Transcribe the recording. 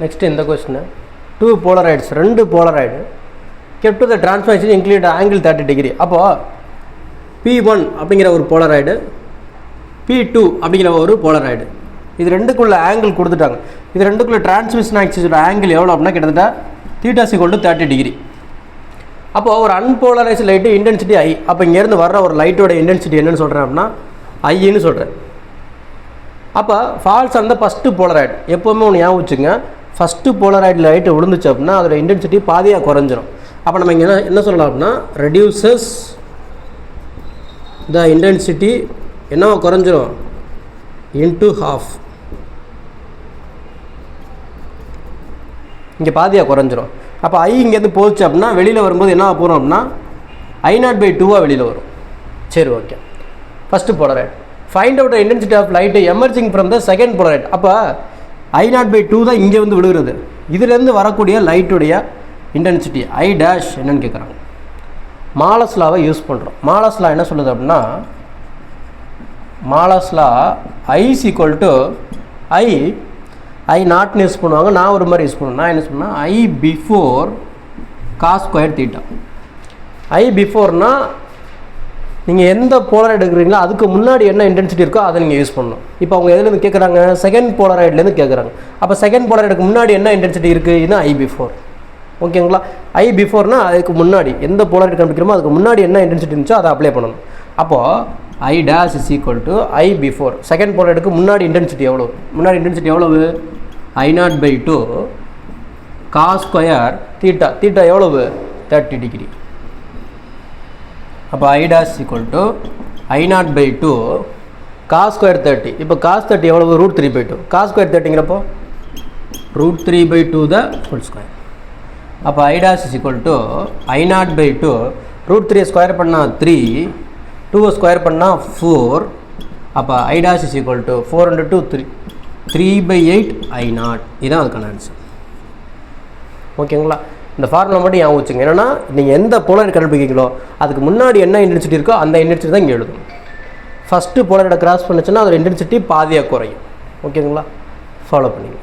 Next இந்த question, 2 போலரைட்ஸ், 2 போலரைடு kept to the transformation include angle 30 degree. அப்போது P1 அப்படிங்கிற ஒரு போலரைடு, P2 அப்படிங்கிற ஒரு போலரைடு, இது ரெண்டுக்குள்ள ஆங்கிள் கொடுத்துட்டாங்க. இது ரெண்டுக்குள்ள டிரான்ஸ்மிஷன் ஆக்சிஸோட ஆங்கிள் எவ்வளோ அப்படின்னா கிட்டத்தட்ட θ = 30 டிகிரி. அப்போது ஒரு அன்போலரைஸ்ட் லைட்டு இன்டென்சிட்டி ஐ. அப்போ இங்கேருந்து வர்ற ஒரு லைட்டோட இன்டென்சிட்டி என்னென்னு சொல்கிறேன் அப்படின்னா ஐன்னு சொல்கிறேன். அப்போ ஃபால்ஸ் அந்த ஃபஸ்ட்டு போலரைடு. எப்போவுமே ஒன்று ஞாபகம் வச்சுங்க, ஃபஸ்ட்டு போலரைடு லைட்டு விழுந்துச்சு அப்படின்னா அதோட இன்டென்சிட்டி பாதியாக குறைஞ்சிரும். அப்போ நம்ம இங்கே என்ன சொல்லலாம் அப்படின்னா ரெடியூசஸ் த இன்டென்சிட்டி என்னவோ குறைஞ்சிரும் இன்ட்டு ஹாஃப். இங்கே பாதியாக குறைஞ்சிரும். அப்போ ஐ இங்கேருந்து போச்சு அப்படின்னா வெளியில் வரும்போது என்ன போகிறோம் அப்படின்னா I0/2 வெளியில் வரும். சரி, okay. First polaroid. Find out intensity of light emerging from the second polaroid. அப்போ I0/2 தான் இங்கே வந்து விழுகிறது. இதிலேருந்து வரக்கூடிய லைட்டுடைய இன்டென்சிட்டி ஐ டேஷ் என்னன்னு கேட்குறாங்க. மாலஸ் லாவை யூஸ் பண்ணுறோம். மாலஸ் லா என்ன சொல்லுது அப்படின்னா மாலஸ் லா I = ஐ நாட்னு யூஸ் பண்ணுவாங்க, நான் ஒரு மாதிரி யூஸ் பண்ணுவேன். நான் என்ன சொன்னேன், ஐ பிஃபோர் காஸ் ஸ்கொயர் தீட்டா. ஐ பிஃபோர்னால் நீங்கள் எந்த போலரைடு எடுக்கிறீங்களோ அதுக்கு முன்னாடி என்ன இன்டென்சிட்டி இருக்கோ அதை நீங்கள் யூஸ் பண்ணணும். இப்போ அவங்க எதுலேருந்து கேட்குறாங்க, செகண்ட் போலரைட்லேருந்து கேட்குறாங்க. அப்போ செகண்ட் போலரைடுக்கு முன்னாடி என்ன இன்டென்சிட்டி இருக்குதுன்னா ஐ பிஃபோர். ஓகேங்களா? ஐ பிஃபோர்னால் அதுக்கு முன்னாடி எந்த போலரைடு கண்டுபிடிக்கிறோமோ அதுக்கு முன்னாடி என்ன இன்டென்சிட்டி இருந்துச்சோ அதை அப்ளை பண்ணணும். அப்போது I dash = I before. Second போலரைடுக்கு முன்னாடி இன்டென்சிட்டி எவ்வளோ? முன்னாடி இன்டென்சிட்டி எவ்வளவு? I0/2 cos square theta. Theta எவ்வளவு? 30 டிகிரி. அப்போ I dash = I0/2 cos square 30. இப்போ காஸ் 30 எவ்வளவு? √3/2. காஸ் ஸ்கொயர் 30ங்கிறப்போ √3/2 த ஃபுல் ஸ்கொயர். அப்போ ஐ டேஷ் = I0/2 √3 ஸ்கொயர் பண்ணால் 3, 2 ஸ்கொயர் பண்ணால் 4. அப்போ ஐ டேஷ் = 4 × 2 3/8 I0. இதுதான் அதுக்கான ஆன்சர். ஓகேங்களா? இந்த ஃபார்முலா மட்டும் ஞாபகம் வச்சுங்க. என்னென்னா நீங்கள் எந்த போலரைடு கண்டுபிடிக்கிறீங்களோ அதுக்கு முன்னாடி என்ன இன்டென்சிட்டி இருக்கோ அந்த இன்டென்சிட்டி தான் இங்கே எழுதணும். ஃபஸ்ட்டு போலரைடை கிராஸ் பண்ணுச்சுன்னா அதோட இன்டென்சிட்டி பாதியாக குறையும். ஓகேங்களா? ஃபாலோ பண்ணிங்க.